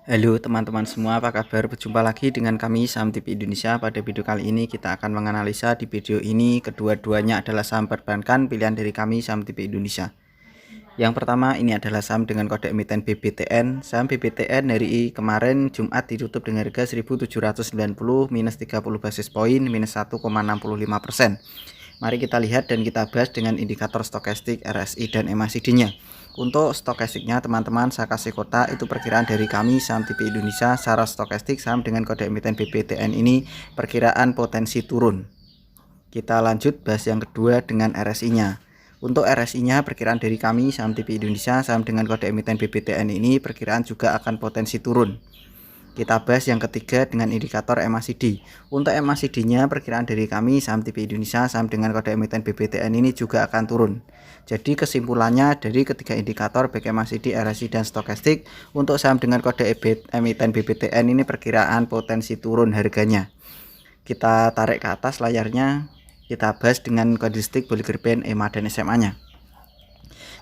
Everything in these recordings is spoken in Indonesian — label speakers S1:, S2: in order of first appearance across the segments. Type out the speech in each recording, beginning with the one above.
S1: Halo teman-teman semua, apa kabar? Berjumpa lagi dengan kami Saham TV Indonesia. Pada video kali ini kita akan menganalisa. Di video ini kedua-duanya adalah saham perbankan pilihan dari kami Saham TV Indonesia. Yang pertama ini adalah saham dengan kode emiten BBTN. Saham BBTN hari kemarin Jumat ditutup dengan harga 1790 minus 30 basis poin minus 1,65%. Mari kita lihat dan kita bahas dengan indikator stokastik, RSI dan MACD-nya. Untuk stokastiknya teman-teman saya kasih kotak, itu perkiraan dari kami Saham TV Indonesia. Secara stokastik saham dengan kode emiten BBTN ini perkiraan potensi turun. Kita lanjut bahas yang kedua dengan RSI-nya. Untuk RSI-nya perkiraan dari kami Saham TV Indonesia saham dengan kode emiten BBTN ini perkiraan juga akan potensi turun. Kita bahas yang ketiga dengan indikator MACD. Untuk MACD-nya perkiraan dari kami Saham TV Indonesia saham dengan kode emiten BBTN ini juga akan turun. Jadi kesimpulannya dari ketiga indikator baik MACD, RSI dan stokastik, untuk saham dengan kode emiten BBTN ini perkiraan potensi turun harganya. Kita tarik ke atas layarnya, kita bahas dengan kondistik Bollinger Band, EMA dan SMA-nya.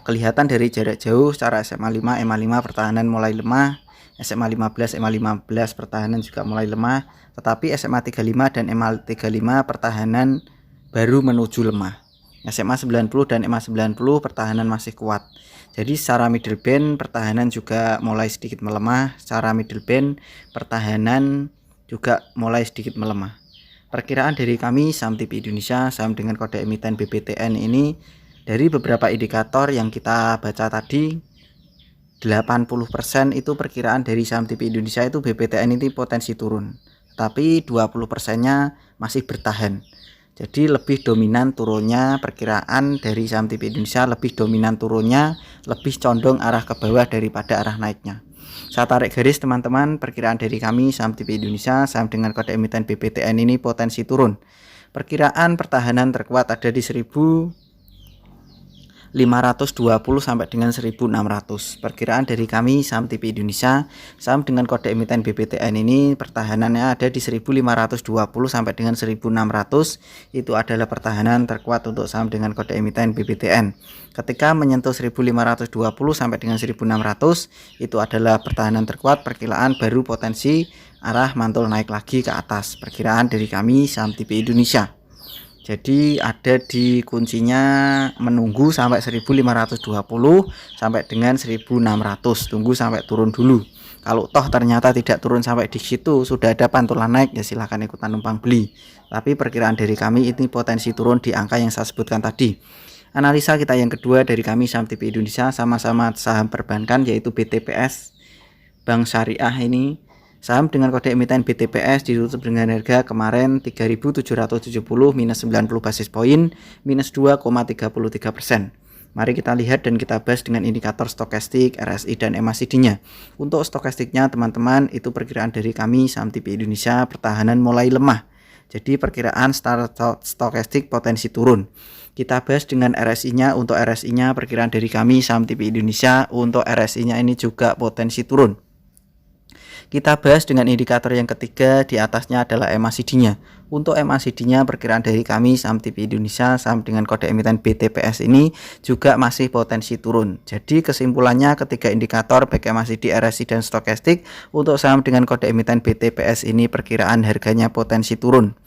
S1: Kelihatan dari jarak jauh secara SMA 5, EMA 5 pertahanan mulai lemah. SMA 15, EMA 15 pertahanan juga mulai lemah, tetapi SMA 35 dan EMA 35 pertahanan baru menuju lemah. SMA 90 dan EMA 90 pertahanan masih kuat. Jadi secara middle band pertahanan juga mulai sedikit melemah, secara middle band pertahanan juga mulai sedikit melemah. Perkiraan dari kami Saham TV Indonesia saham dengan kode emiten BBTN ini dari beberapa indikator yang kita baca tadi, 80% itu perkiraan dari Saham TV Indonesia itu BBTN ini potensi turun, tapi 20%-nya masih bertahan. Jadi lebih dominan turunnya, perkiraan dari Saham TV Indonesia lebih dominan turunnya, lebih condong arah ke bawah daripada arah naiknya. Saya tarik garis teman-teman, perkiraan dari kami Saham TV Indonesia saham dengan kode emiten BBTN ini potensi turun. Perkiraan pertahanan terkuat ada di 1520 sampai dengan 1600. Perkiraan dari kami Saham TV Indonesia saham dengan kode emiten BBTN ini pertahanannya ada di 1520 sampai dengan 1600. Itu adalah pertahanan terkuat untuk saham dengan kode emiten BBTN. Ketika menyentuh 1520 sampai dengan 1600 itu adalah pertahanan terkuat, perkiraan baru potensi arah mantul naik lagi ke atas. Perkiraan dari kami Saham TV Indonesia. Jadi ada di kuncinya menunggu sampai 1520 sampai dengan 1600. Tunggu sampai turun dulu. Kalau toh ternyata tidak turun sampai di situ, sudah ada pantulan naik, ya silahkan ikutan numpang beli. Tapi perkiraan dari kami ini potensi turun di angka yang saya sebutkan tadi. Analisa kita yang kedua dari kami Saham TV Indonesia sama-sama saham perbankan yaitu BTPS Bank Syariah ini. Saham dengan kode emiten BTPS ditutup dengan harga kemarin 3.770 minus 90 basis poin minus 2,33%. Mari kita lihat dan kita bahas dengan indikator stokastik, RSI dan MACD-nya. Untuk stokastiknya teman-teman itu perkiraan dari kami Saham TV Indonesia pertahanan mulai lemah. Jadi perkiraan stokastik potensi turun. Kita bahas dengan RSI-nya. Untuk RSI-nya perkiraan dari kami Saham TV Indonesia untuk RSI-nya ini juga potensi turun. Kita bahas dengan indikator yang ketiga, di atasnya adalah MACD-nya. Untuk MACD-nya perkiraan dari kami Saham TV Indonesia saham dengan kode emiten BTPS ini juga masih potensi turun. Jadi kesimpulannya ketiga indikator baik MACD, RSI dan stokastik untuk saham dengan kode emiten BTPS ini perkiraan harganya potensi turun.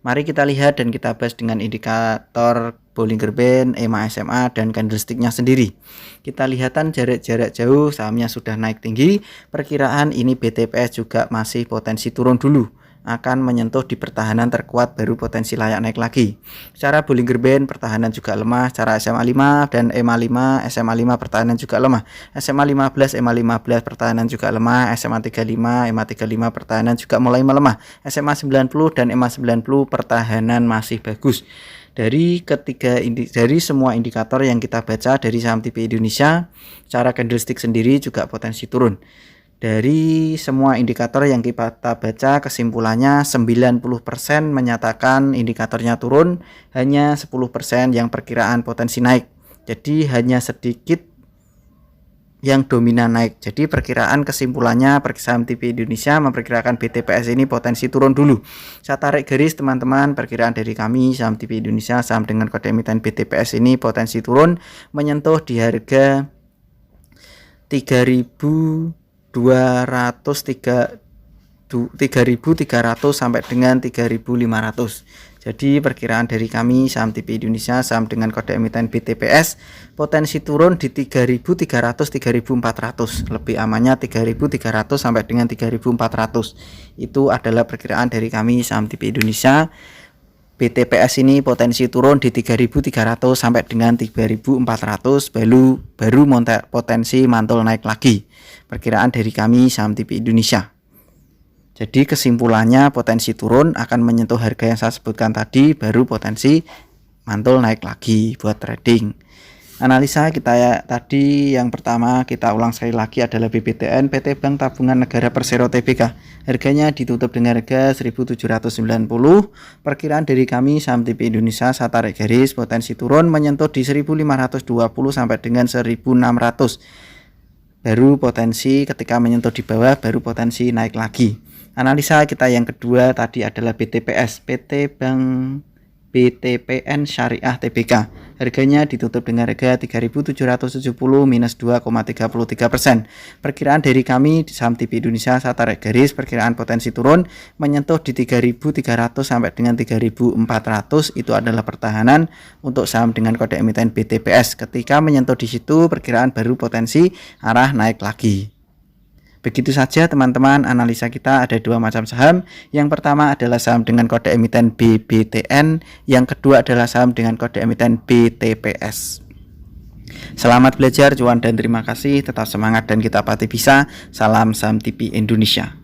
S1: Mari kita lihat dan kita bahas dengan indikator Bollinger Band, EMA, SMA dan candlesticknya sendiri. Kita lihatan jarak jauh sahamnya sudah naik tinggi. Perkiraan ini BTPS juga masih potensi turun dulu, akan menyentuh di pertahanan terkuat baru potensi layak naik lagi. Secara Bollinger Band pertahanan juga lemah, secara SMA 5 dan EMA 5, SMA 5 pertahanan juga lemah. SMA 15, EMA 15 pertahanan juga lemah, SMA 35, EMA 35 pertahanan juga mulai melemah. SMA 90 dan EMA 90 pertahanan masih bagus. Dari semua indikator yang kita baca dari Saham TV Indonesia, secara candlestick sendiri juga potensi turun. Dari semua indikator yang kita baca kesimpulannya 90% menyatakan indikatornya turun, hanya 10% yang perkiraan potensi naik. Jadi hanya sedikit yang dominan naik. Jadi perkiraan kesimpulannya Saham TV Indonesia memperkirakan BTPS ini potensi turun dulu. Saya tarik garis teman-teman, perkiraan dari kami Saham TV Indonesia saham dengan kode emiten BTPS ini potensi turun menyentuh di harga 3.000 3.300 sampai dengan 3.500. Jadi perkiraan dari kami saham TPI Indonesia saham dengan kode emiten BTPS potensi turun di 3.300 3.400, lebih amannya 3.300 sampai dengan 3.400. Itu adalah perkiraan dari kami saham TPI Indonesia. BTPS ini potensi turun di 3.300 sampai dengan 3.400, baru potensi mantul naik lagi. Perkiraan dari kami saham TPI Indonesia. Jadi kesimpulannya potensi turun akan menyentuh harga yang saya sebutkan tadi, baru potensi mantul naik lagi buat trading. Analisa kita tadi yang pertama kita ulang sekali lagi adalah BBTN PT Bank Tabungan Negara Persero Tbk. Harganya ditutup dengan harga 1.790. Perkiraan dari kami saham TPI Indonesia saya tarik garis potensi turun menyentuh di 1.520 sampai dengan 1.600. Baru potensi ketika menyentuh di bawah baru potensi naik lagi. Analisa kita yang kedua tadi adalah BTPS PT Bank BTPN Syariah Tbk. Harganya ditutup dengan harga 3.770 minus 2,33%. Perkiraan dari kami di saham TPI Indonesia saya tarik garis perkiraan potensi turun menyentuh di 3.300 sampai dengan 3.400. Itu adalah pertahanan untuk saham dengan kode emiten BTPS. Ketika menyentuh di situ perkiraan baru potensi arah naik lagi. Begitu saja teman-teman, analisa kita ada dua macam saham. Yang pertama adalah saham dengan kode emiten BBTN, yang kedua adalah saham dengan kode emiten BTPS. Selamat belajar cuan dan terima kasih, tetap semangat dan kita pasti bisa. Salam saham TPI Indonesia.